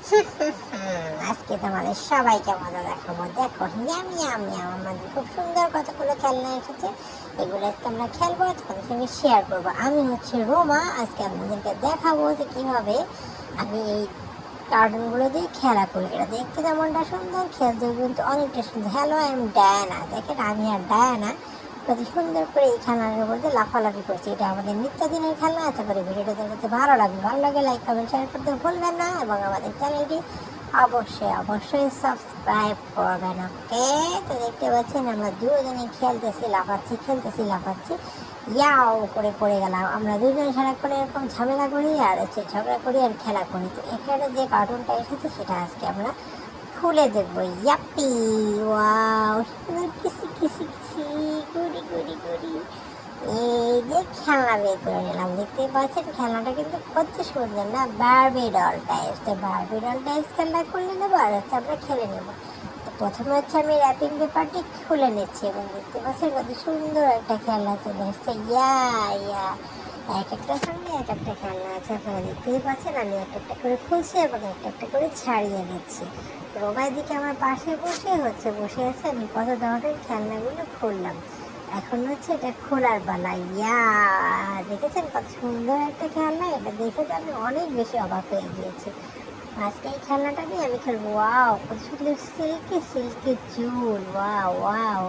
আজকে তোমাদের সবাইকে মজা দেখাবো। দেখো, ইয়াম ইয়াম ইয়াম, আমাদের খুব সুন্দর কতগুলো খেলনা এসেছে। এগুলো আজকে আমরা খেলবো, তোমাদের সঙ্গে শেয়ার করবো। আমি হচ্ছে রোমা। আজকে আপনাদেরকে দেখাবো যে কীভাবে আমি এই কার্টুনগুলো দিয়ে খেলা করি। এটা দেখতে যেমনটা সুন্দর, খেলতে কিন্তু অনেকটা সুন্দর। Hello, I am Diana. দেখেন, আমি আর ডায়ানা কত সুন্দর করে এই খেলনার উপর দিয়ে লাফালাফি করছি। এটা আমাদের নিত্যদিনের খেলনা। আশা করি ভিডিওটা দেখতে ভালো লাগে লাইক কমেন্ট শেয়ার করতে ভুলবেন না, এবং আমাদের চ্যানেলটি অবশ্যই সাবস্ক্রাইব করবেন। ওকে, তো দেখতে পাচ্ছেন আমরা দুজনে খেলতেছি লাফাচ্ছি, ইয়াও করে পড়ে গেলাম। আমরা দুজনে সারাক্ষণ এরকম ঝামেলা করি আর ঝগড়া করি আর খেলা করি। তো এখানে যে কার্টুনটা এসেছে সেটা আজকে আমরা খুলে দেখবো। ইয়াপ্পি, ওয়াও, কিসি গুড়ি। এই যে খেলনা বের করে নিলাম, দেখতে পাচ্ছেন খেলনাটা কিন্তু কত সুন্দর না, বারবি ডল টাইপস। তো বারবি ডল টাইপস খেলনা খুলে নেবো আর হচ্ছে আমরা খেলে নেবো। তো প্রথমে হচ্ছে আমি র্যাপিং পেপারটি খুলে নিচ্ছি, এবং দেখতে পাচ্ছেন কত সুন্দর একটা খেলনা চলে এসছে। ইয়া এক একটার সঙ্গে এক একটা খেলনা আছে। আপনারা দেখতেই পাচ্ছেন আমি একটা করে খুলছি এবং একটা করে ছাড়িয়ে নিচ্ছি। রোমার দিকে আমার পাশে বসে আছে। আমি কত ধরনের খেলনাগুলো খুললাম। এখন হচ্ছে এটা খোলার পালা। ইয়া, দেখেছেন কত সুন্দর একটা খেলনা। এটা দেখে তো আমি অনেক বেশি অবাক হয়ে গিয়েছি। আজকে এই খেলনাটা নিয়ে আমি খেলবো। ওয়াও, কত সুন্দর সিল্কি চুল। ওয়াও,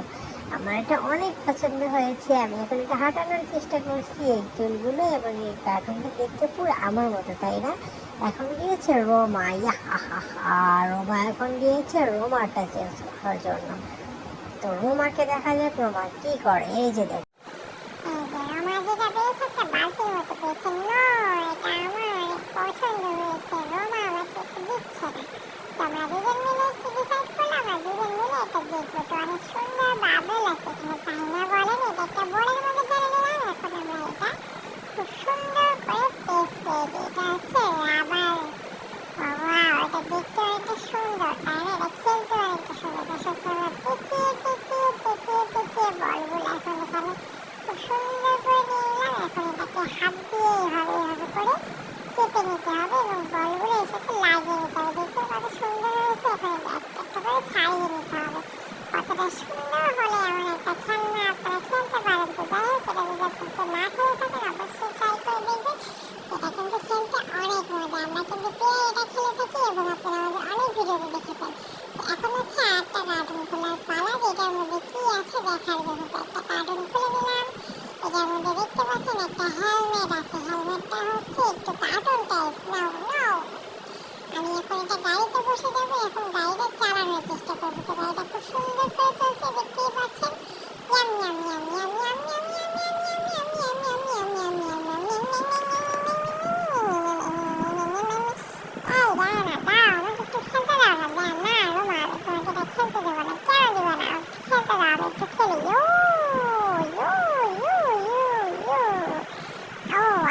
আমার এটা অনেক পছন্দ হয়েছে। আমি এখন এটা হাঁটানোর চেষ্টা করছি এই চুলগুলো, এবং এই কার্টুনটা দেখতে পুরো আমার মতো, তাই না? এখন গিয়েছে রোমা। রোমা এখন গিয়েছে রোমাটা চেঞ্জ করার জন্য। তো রোমাকে দেখা যাক রোমা কি করে। এই যে দেখ, চেপে নিতে হবে এবং বলগুলো এর সাথে লাগিয়ে নিতে হবে। দেখতে কত সুন্দর হয়েছে। এখন একটা করে ছাড়িয়ে নিতে হবে। কতটা সুন্দর হলে এমন একটা খেলনা আপনারা খেলতে পারেন। তো যাই হোক, এটা যদি আপনারা না খেলে থাকেন অবশ্যই ট্রাই করে দেখবেন। এটা কিন্তু খেলতে অনেক মজা। আমরা কিন্তু পেয়ে এটা খেলে থাকি এবং আপনারা আমাদের অনেক ভিডিওতে দেখেছেন। এখন হচ্ছে একটা কার্টুন খোলার পালা, যেটার মধ্যে কি আছে দেখার জন্য। তো একটা কার্টুন খুলে নিলাম। এটার মধ্যে দেখতে পাচ্ছেন একটা হেলমেট আছে। হেলমেটটা হচ্ছে একটু কার্টুন টাইপ। আমি এখন এটা গাড়িতে বসে যাবো। এখন গাড়িটা চালানোর চেষ্টা করবো। তো গাড়িটা খুব সুন্দর করে চলছে, দেখতেই পাচ্ছেন। Yam yam yam yam yam yam yam yam yam yam yam yam yam yam yam এই দাঁড়া আমাকে একটু খেলতে দাও না। না রোমা, তোমাকে এটা খেলতে দেবো না। কেন দেবো না? খেলতে দাও, আমি একটু খেলি।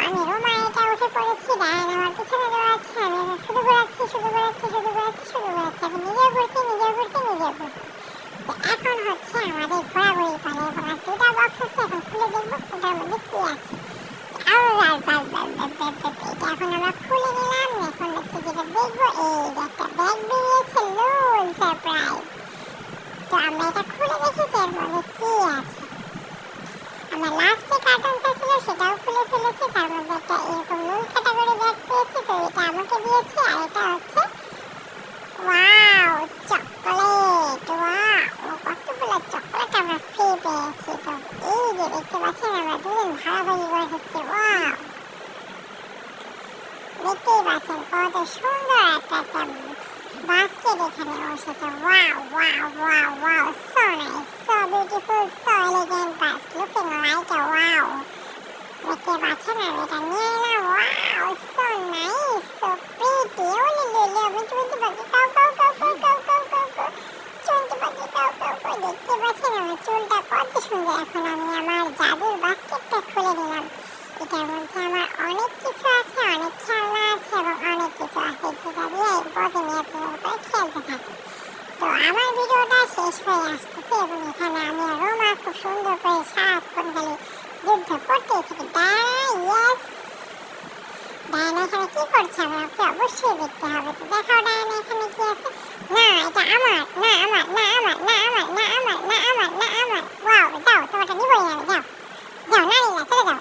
আমি রোমা এটা উঠে পড়েছি। ডায়ান আমার পিছনে দৌড়াচ্ছে। আমি শুধু ঘোরাচ্ছি। আমি নিজেও ঘুরছি। তো এখন হচ্ছে আমাদের ঘোরাঘুরি পালা। এবং আর দুটা বক্স আছে, এখন খুলে দেখবো ওটার মধ্যে কি আছে। এটা এখন আমরা খুলে নিলাম। এখন হচ্ছে যেটা দেখবো, এই যে একটা ব্যাগ বেরিয়েছে, লোন সারপ্রাইজ। তো আমরা এটা খুলে দেখেছি এর মধ্যে কি আছে। আমরা লাস্টে কার্টুনটা ছিল সেটাও খুলে ফেলেছি। তার মধ্যে একটা এরকম নুন ক্যাটাগরি ব্যাগ পেয়েছি। তো এটা আমাকে দিয়েছে। আর এটা হচ্ছে ওয়াও চকলেট। ওয়াও, কতগুলো চকলেট আমরা ফ্রি পেয়েছি। তো এই যে দেখতে পাচ্ছেন আমরা দুজন ভাগাভাগি করে হচ্ছে। ওয়াও, দেখতেই পাচ্ছেন কত সুন্দর একটা বাস্কেট এখানে বসেছে। Wow, so nice, so beautiful, so elegant basket, looking like আ ওয়াও। দেখতে পাচ্ছেন আমি এটা নিয়ে এলাম। Wow, so nice, so pretty. ওলে লে মিটু বাকি কাউ। দেখতে পাচ্ছেন আমার চুলটা কত সুন্দর। এখন আমি আমার জাদুর বাস্কেটটা খুলে নিলাম। এটার মধ্যে আমার অনেক কিছু আছে, অনেক খেলনা আছে এবং অনেক কিছু আছে, যেটা দিয়ে প্রতিনিয়ত করে খেলতে থাকি। তো আমার ভিডিওটা শেষ হয়ে আসতেছে, এবং এখানে আমি আর রোমা খুব সুন্দর করে সারাক্ষণ খালি যুদ্ধ করতেই থাকি। ডায়ানা এখানে কি করছে আমাকে অবশ্যই দেখতে হবে। তো দেখাও ডায়ানা এখানে কি আছে। না এটা আমার, না আমার, না আমার, না আমার, না আমার, না আমার, না আমার। ওয়াও, যাও তোমারটা নিবই না আমি, যাও যাও, না নিলা, চলে যাও।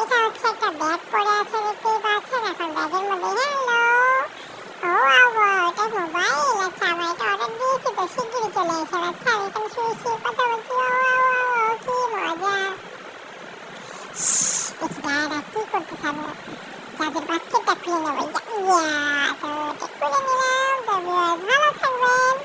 এটা হচ্ছে একটা ব্যাগ পড়ে আছে দেখতেই পাচ্ছেন। এখন ব্যাগের মধ্যে হ্যালো, ও ওয়াও, এটা মোবাইল। আচ্ছা আমার এটা অর্ডার দিয়েছি তো শিগগিরই চলে এসে। আচ্ছা আমি এখানে শুয়ে শুয়ে কথা বলছি। ও কি মজা। দেখি ডায়ানা কি করতে চাবে। যাদের বাস্কেটটা খুলে নেবো, ইয়া তো এটা খুলে নিলাম। তো ভালো থাকবেন।